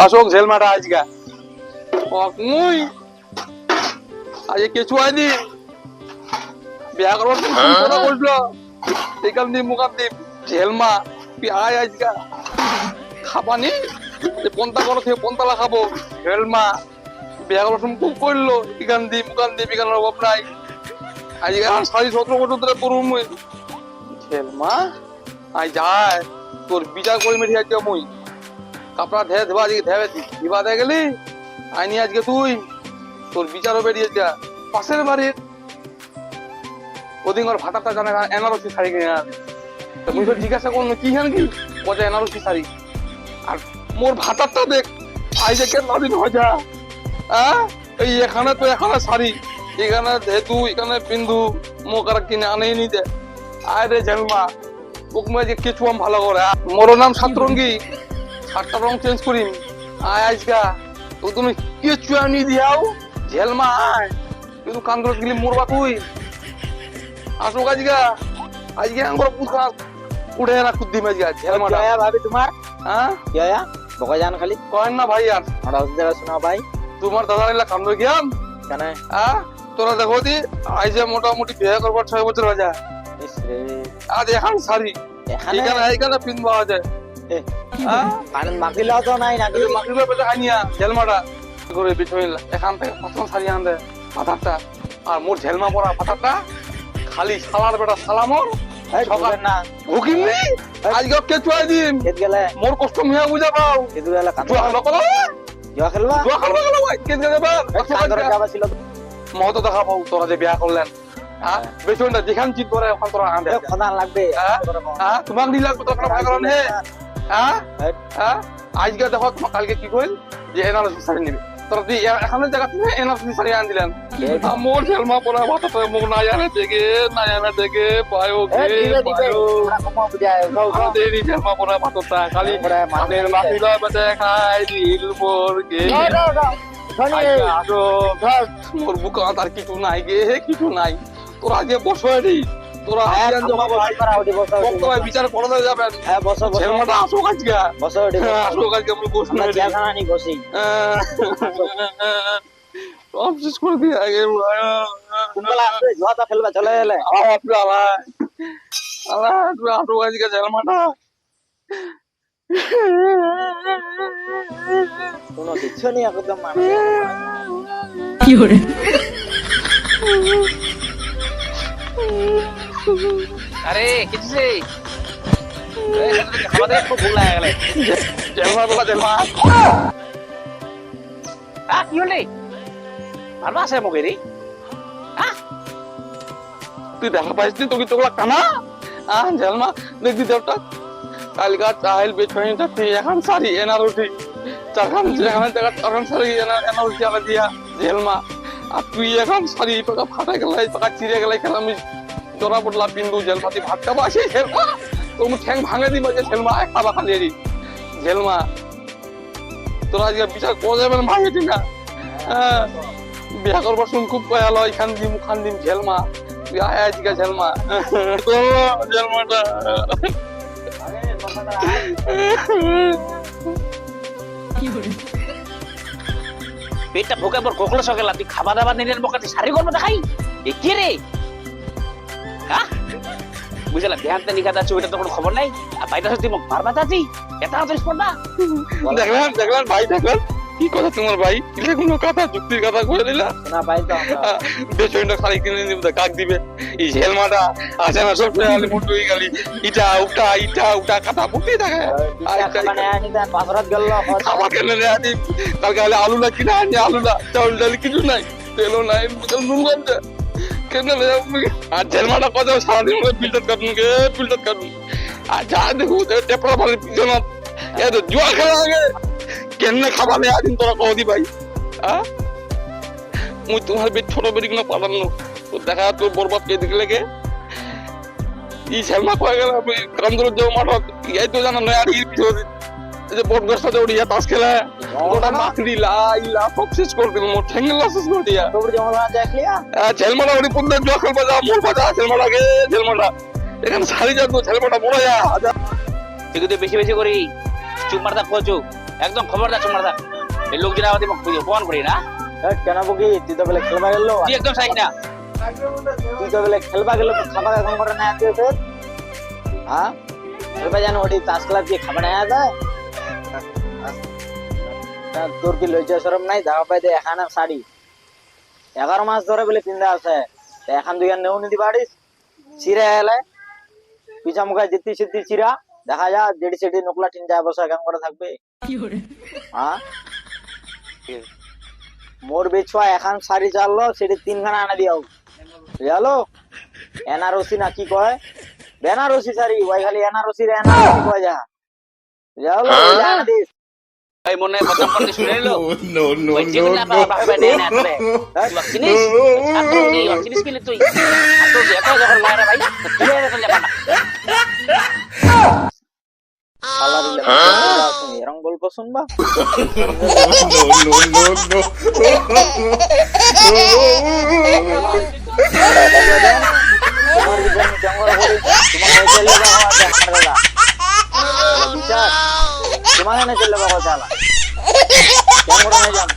আসুক ঝেলমাটা আজকা মুই আজ কিছু হয়নি বিয়া করবার কথা বললো এখান দিয়ে মুখান দিয়ে ঝেলমা তুই আয় আজকা খাবানি পন্তা করো থেকে পন্তালা খাবো ঝেলমা বিয়া করবার সময় খুব করলো এখান দিয়ে মুখান দিয়ে বিকানোর অভাব নাই আজকে আর 17.5 বছর ধরে করুম মুই ঝেলমা আই যায় তোর বিচার করি মেঠি আজকে মুই কাপড়া ধেয়ে ধেবা আজকে ধেবে দিবা দে গেলি আইনি আজকে তুই তোর বিচারও বেরিয়ে যা পাশের বাড়ির ওদিন ওর ভাতাটা জানে এনারসি শাড়ি কিনে আনে তো মুই তো জিজ্ঞাসা করলো কি হেন কি বলে এনারসি শাড়ি আর মোর ভাতারটা দেখ আই যে কেন দিন হয়ে যা এই এখানে তো এখানে শাড়ি এখানে ধেতু এখানে বিন্দু মোক আর কিনে আনেই নি দে আয় রে ঝেলমা মোক মই যে কিছু আম ভালো করে মোর নাম সাতরঙ্গি 7টা রং চেঞ্জ করিম আয় আজকা তো তুমি কিছু আনি দিয়াও ঝেলমা আয় কিন্তু কান করে গেলি মরবা তুই আসুক আজকে আমার পুরা উঠে না খুদ্দি মাঝে ঝেলমাটা ভাবি তোমার হ্যাঁ क्या বকা জান খালি কয়েন না ভাই আর আমরা জায়গা শোনা ভাই তোমার দাদা এলা কান্ড গিয়াম কেন তোরা দেখো দি আইজে মোটামুটি বিয়ে করবার 6 বছর হয়ে যায় আজ এখন শাড়ি এখানে পিনবা যায় কারণ মাকিলা তো নাই নাকি মাকিলা বেটা আনিয়া ঝেলমাটা করে বিছইলা এখান থেকে প্রথম শাড়ি আনতে পাতাটা আর মোর ঝেলমা পরা পাতাটা খালি সালার বেটা সালামর সকাল না ভুকিনি আজকে কে চুয়াই দিন খেত গেলে মোর কষ্ট মিয়া বুঝা পাও খেত গেলে জুয়া খেলবা কত জুয়া খেলবা গেল ভাই কে গেলে বা কান্দরে যাবা ছিল মহত দেখা পাও তোরা যে বিয়া করলেন বেচুনটা যেখান চিত করে ওখান তোরা আনবে খদান লাগবে তোমাক নি লাগবে তোর ভাই করন হে আজকে দেখো তোমার কালকে কি কইল যে এনারসি শাড়ি নিবে তোরা তুই এখানে জায়গা থেকে এনারসি শাড়ি আন দিলেন মোর ঝেলমা পরা মাথা তো মুখ না জানে থেকে পায়ো কে পায়ো কমা বুঝায় দেরি ঝেলমা পরা মাথা খালি মানের মাটিলা বেটে খাই দিল মোর গে মোর বুক আর কিছু নাই গে কিছু নাই তোরা যে বসো এটি তোরা বিচার করে যাবেন ঝেলমাটা আসুক আজকে আসুক আজকে আমি বসে সব শেষ করে দিয়ে আগে খেলবা চলে এলে আসুক আজকে ঝেলমাটা কোনো কিছু নেই একদম মানে কি করে আরে কিছু নেই আমাদের খুব ভুল লাগে গেলে ঝেলমা বলা ঝেলমা কি হলে ভালো আছে মুখেরি তুই দেখা পাইস তোকে তোগুলা কানা ঝেলমা দেখবি দেবটা কালকা চাইল বেছনিটা তুই এখন সারি এনারুটি চারখান এখানে দেখা চারখান সারি এনারুটি আলা দিয়া ঝেলমা আর তুই এখন সারি পাকা ফাটা গেলাই পাকা চিড়ে গেলাই খেলামি জোড়া বদলা বিন্দু ঝেলমাতি ভাত খাবা আসে ঝেলমা তুমি ঠ্যাং ভাঙে দিবা যে ঝেলমা এক খাবা খালি এরি ঝেলমা তোরা আজকে বিচার করে যাবেন ভাঙে দিন না বিয়া করবার শুন খুব পয়ালো এখান দিম ওখান দিম ঝেলমা তুই আয় আজকে ঝেলমা ঝেলমাটা পেটটা ভোকে পর কোকলা সকাল তুই খাবার দাবার নিলেন বকাতে শাড়ি করবো দেখাই এ কে রে বুঝলাম বিহানতে নিকাত আছে ওইটা তো কোনো খবর নাই আর বাইরে তুই মুখ মারবা চাচ্ছি এটা তো স্পর্ধা দেখলেন ভাই দেখলেন কি কথা তোমার ভাই এটা কোনো কথা যুক্তির কথা কয়ে দিলা না ভাই তো বেচইনটা খালি কিনে নিব কাক দিবে এই ঝেলমাটা আছে না সব আলি মুটুই গেলি ইটা উটা কথা বুঝতেই থাকে মানে আনিটা পাথরত গেল খাবার কেনে রে আদি কালকে হলে আলু না কিনা আনি আলু না চাউল ডাল কিছু নাই তেলও নাই নুন গন্ধে কেনে রে আর ঝেলমাটা কত সারাদিন মধ্যে ফিল্টার কাটুন আর যা দেখো টেপড়া ভালো পিছনে এ তো জুয়া খেলা আগে কেনে খাবার নেই আদিন তোরা কদি ভাই মুই তোমার বেট ছোট বেটি কিনা পালাম না তো দেখা তোর বরবাদ কে দিকে লেগে ই ঝেলমা কয়ে গেল আমি কান্দর যাও মাঠত এই তো জানা নয় আর ই যে বট গাছটা যে উড়িয়া তাস খেলা ওটা মাকড়ি ইলা সব শেষ করে দিল মোট ঠেঙ্গেল শেষ করে দিয়া ঝেলমাটা উড়ি পুন্দর জোয়া খেলবা যা মোর বাজা ঝেলমাটা এখানে শাড়ি যাবো ঝেলমাটা বড় যা তুই বেশি বেশি করি চুপ মারতা খোঁজো একদম খবরদার সুমারদা এই লোকজন আমাদের অপমান করি না কেন বুকি তুই তো বলে খেলবা গেল তুই একদম সাইড না তুই তো বলে খেলবা গেল তো খাবার এখন করে না আনতে ফের হ্যাঁ খেলবা জানো ওটি তাস ক্লাব কি খাবার না আদা তোর কি লজ্জা শরম নাই দাও পাই দে এখানে শাড়ি 11 মাস ধরে বলে পিন্দা আছে এখন দুই নেও নিদি বাড়িস চিরা এলে পিছা মুখা জিতি সিদ্ধি চিরা দেখা যা জেডি সেডি নকলা টিন যায় বসে কাম করে থাকবে হ্যাঁ মোর বেছুয়া এখন শাড়ি চাললো সেটি 3 খানা আনা দিও বুঝালো এনারসি না কি কয় বেনারসি শাড়ি ওই খালি এনারসি রে এনারসি কয় যা বুঝালো জানা দিস এই মনে খতম করতে শুনে এলো No, no, ওই যেগুলো no, বাবা বাবা দেয় না তোরে no. তুই চিনিস ছাত্র কি চিনিস কি তুই ছাত্র যে এত যখন মায়েরা ভাই কি রে তোর জানা শালা দিলে এরকম গল্প শুনবা তোমার বিচার জঙ্গল করি তোমার চলে যাওয়া আছে আমার দাদা বিচার তোমার না চলে যাওয়া চালা জঙ্গল না যাম